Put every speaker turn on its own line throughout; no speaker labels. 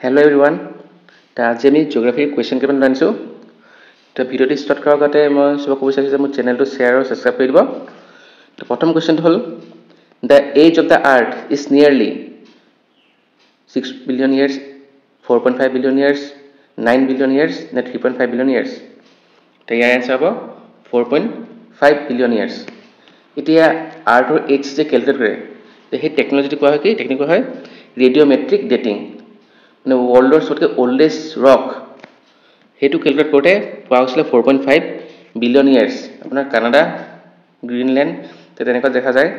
Hello everyone. আজি আমি জিঅ'গ্ৰাফিৰ question কেইটামান আনিছোঁ। তো ভিডিঅ'টো ষ্টাৰ্ট কৰাৰ আগতে মই চবক ক'ব বিচাৰিছোঁ যে মোৰ চেনেলটো শ্বেয়াৰ আৰু ছাবস্ক্ৰাইব কৰি দিব। তো প্ৰথম কুৱেশ্যনটো হ'ল the age of the earth is nearly 6 billion years, 4.5 billion years, 9 billion years নে 3.5 বিলিয়ন ইয়াৰ্ছ। তো ইয়াৰ এনচাৰ হ'ব 4.5 বিলিয়ন ইয়াৰ্ছ। এতিয়া আৰ্থৰ এজ যে কেলকুলেট কৰে, সেই টেকন'লজিটো কোৱা হয় কি? টেকনিক কোৱা হয় ৰেডিঅ'মেট্ৰিক ডেটিং। মানে ৱৰ্ল্ডৰ চবতকৈ অল্ডেষ্ট ৰক সেইটো কেলকুলেট কৰোঁতে পোৱা হৈছিলে 4.5 বিলিয়ন ইয়াৰ্ছ। আপোনাৰ কানাডা, গ্ৰীণলেণ্ড তেনেকুৱা দেখা যায়।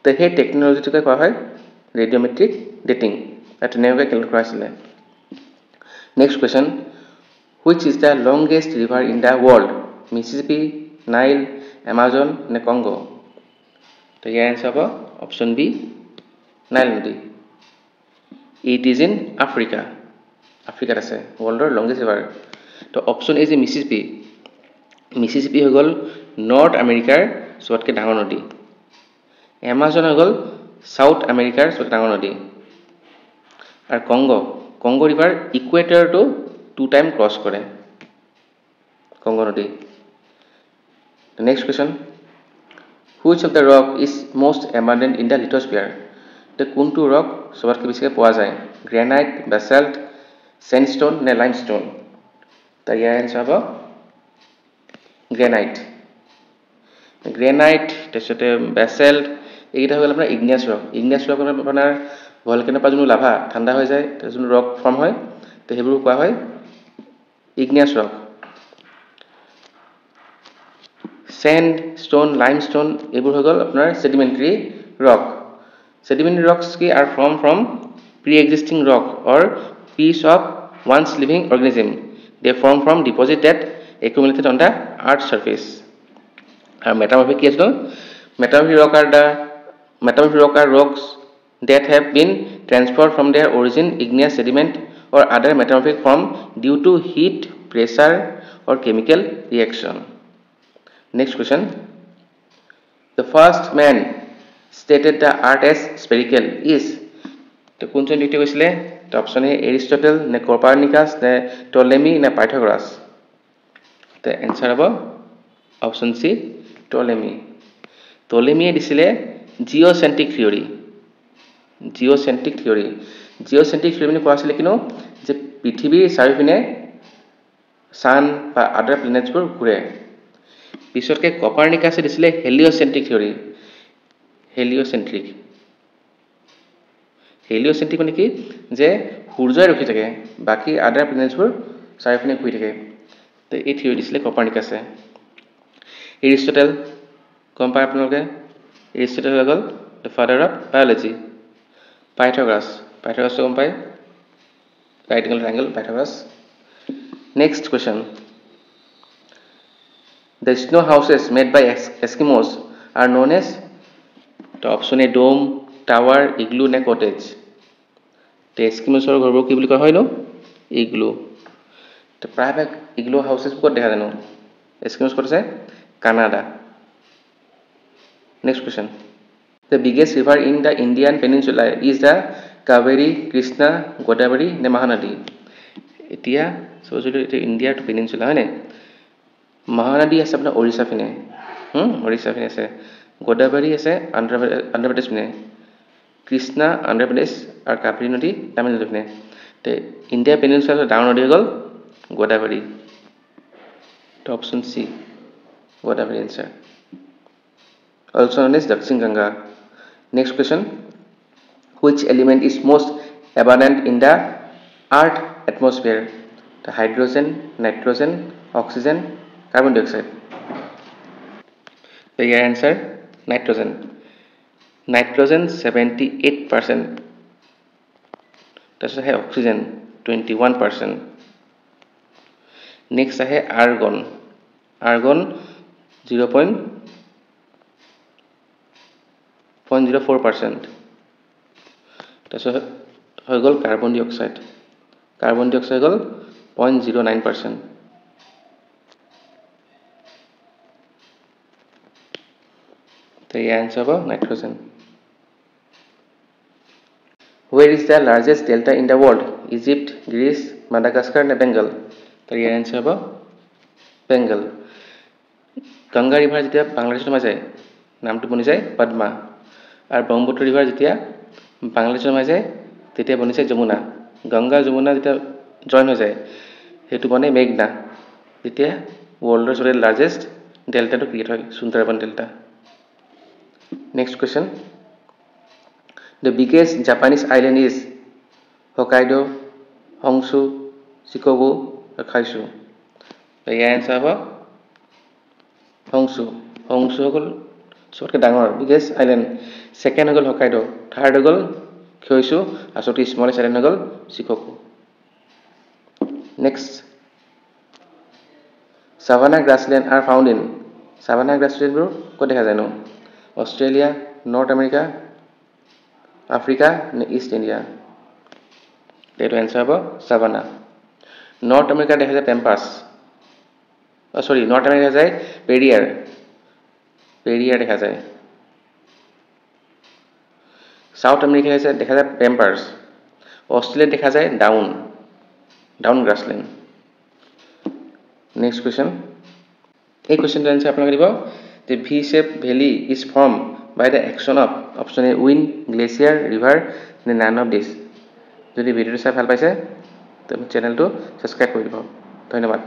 তো সেই টেকন'লজিটোকে কোৱা হয় ৰেডিঅ'মেট্ৰিক ডেটিং। তেনেকুৱাকৈ কেলকুলেট কৰা হৈছিলে। Next question, which is the longest river in the world? Mississippi, Nile, Amazon নে কংগো? তো ইয়াৰ এনচাৰ হ'ব অপশ্যন বি, নাইল নদী। It is in Africa. আফ্ৰিকাত আছে ৱৰ্ল্ডৰ লংগেষ্ট ৰিভাৰ। তো অপশ্যন এ যে মিছিছিপি। মিছিছিপি হৈ গ'ল নৰ্থ আমেৰিকাৰ চবতকৈ ডাঙৰ নদী। এমাজন হৈ গ'ল চাউথ আমেৰিকাৰ চবতকৈ ডাঙৰ নদী। আৰু কংগো ৰিভাৰ ইকুৱেটৰটো 2 টাইম ক্ৰছ কৰে কংগো নদী। Next question, which of the rock is most abundant in the lithosphere? তো কোনটো ৰক চবতকৈ বেছিকৈ পোৱা যায়? গ্ৰেনাইট, বেছাল্ট, চেণ্ডষ্টোন নে লাইমষ্টোন? তো ইয়াৰ এনচাৰ হ'ব গ্ৰেনাইট। তাৰপিছতে বেছাল্ট, এইকেইটা হৈ গ'ল আপোনাৰ ইগনিয়াছ ৰক। ইগনিয়াছ ৰক আপোনাৰ ভলকেনৰ পৰা যোনটো লাভা ঠাণ্ডা হৈ যায়, যোনটো ৰক ফৰ্ম হয়, তো সেইবোৰ কোৱা হয় ইগনিয়াছ ৰক। চেণ্ড, ষ্ট'ন, লাইমষ্টোন এইবোৰ হৈ গ'ল আপোনাৰ sedimentary rock. Sedimentary rocks are formed from pre-existing rock or piece of once living organism. They form from deposit that accumulated on the earth's surface. Metamorphic কি আছে? Metamorphic rock are rocks that have been transferred from their origin igneous sediment or other metamorphic form due to heat, pressure or chemical reaction. Next question. The first man stated the earth as spherical is? তো কোনজন ব্যক্তি কৈছিলে? তো option এ Aristotle নে Copernicus নে Ptolemy নে Pythagoras? তো answer হ'ব অপশ্যন চি টলেমি। টলেমিয়ে দিছিলে জিঅ'চেণ্ট্ৰিক থিয়ৰী। জিঅ'চেণ্ট্ৰিক থিয়ৰী মানে কোৱা আছিলে কিনো যে পৃথিৱীৰ চাৰিওপিনে ছান বা আদাৰ প্লেনেটছবোৰ ঘূৰে। পিছতকৈ কপাৰ্নিকাছে দিছিলে হেলিঅ'চেণ্ট্ৰিক থিয়ৰী। হেলিঅ'চেণ্ট্ৰিক মানে কি? যে সূৰ্যই ৰখি থাকে, বাকী আদাৰ প্লেনেটছবোৰ চাৰিওপিনে ঘূৰি থাকে। তো এই থিয়ৰী দিছিলে কপাৰ্নিকাছে। এৰিষ্টটল গম পায় আপোনালোকে, এৰিষ্টটল হৈ গ'ল দ্য ফাদাৰ অফ বায়'লজি। পাইথাগোৰাছটো গম পায়, right angle triangle Pythagoras. Next question, the snow houses made by Eskimos are known as? তো option A dome, tower, igloo নে কটেজ? তো এস্কিমছৰ ঘৰবোৰ কি বুলি কোৱা হয় নো? ইগলু। তো প্ৰায়ভাগ ইগলু হাউচেছ ক'ত দেখা জানো? এস্কিমছ ক'ত আছে? Canada. Next question, the biggest river in the Indian peninsula is the Kaveri, Krishna, Godavari নে মহানদী? এতিয়া যদি ইণ্ডিয়াৰ পেনিনচুলা হয়নে? মহানদী আছে আপোনাৰ উৰিষ্যা পিনে, আছে। গোদাবৰী আছে অন্ধ্ৰপ্ৰদেশ পিনে। কৃষ্ণা অন্ধ্ৰপ্ৰদেশ আৰু কাবেৰী নদী তামিলনাডু পিনে। তো ইণ্ডিয়া পেনিনচুলাৰ ডাঙৰ নদী হৈ গ'ল গোদাবৰী। তো option C Godavari answer. Also known as Dakshin Ganga. Next question, which element is most abundant in the earth atmosphere? The hydrogen, nitrogen, oxygen, carbon dioxide. So your answer nitrogen. Nitrogen 78%. That's why oxygen 21%. Next है argon. Argon 0.04%. তাৰপিছত হৈ গ'ল carbon ডাই oxide হৈ গ'ল 0.09%. তো এই answer হ'ব nitrogen. Where is the largest delta in the world? Egypt, Greece, Madagascar, and Bengal. So your answer is Bengal. Ganga river যেতিয়া বাংলাদেশত সোমাই যায় নামটো বনি যায় পদ্মা আৰু ব্ৰহ্মপুত্ৰ ৰিভাৰ যেতিয়া বাংলাদেশত সোমাই যায় তেতিয়া বনি যায় যমুনা গংগা যমুনা যেতিয়া জয়েন হৈ যায় সেইটো বনে মেঘনা যেতিয়া ৱৰ্ল্ডৰ সবতকৈ লাৰ্জেষ্ট ডেল্টাটো ক্ৰিয়েট হয় Sundarban delta next question The biggest Japanese island is Hokkaido, Honshu, Shikoku, or Kyushu. The answer is Honshu. Honshu is the biggest island. Second is Hokkaido. Third is Kyushu. And the smallest island is Shikoku. Next. Savanna grasslands are found in Savanna grasslands Australia, North America, Africa, and East India. That answer is savanna. North America has a pampas. North America has a Perrier. Perrier has a. South America has a pampas. Australia has a down grassland. Next question. A question to answer the V-shaped valley is formed by the action of option A wind, glacier, river, and none of this. যদি ভিডিওটো চাই ভাল পাইছে তো চেনেলটো subscribe কৰি দিব ধন্যবাদ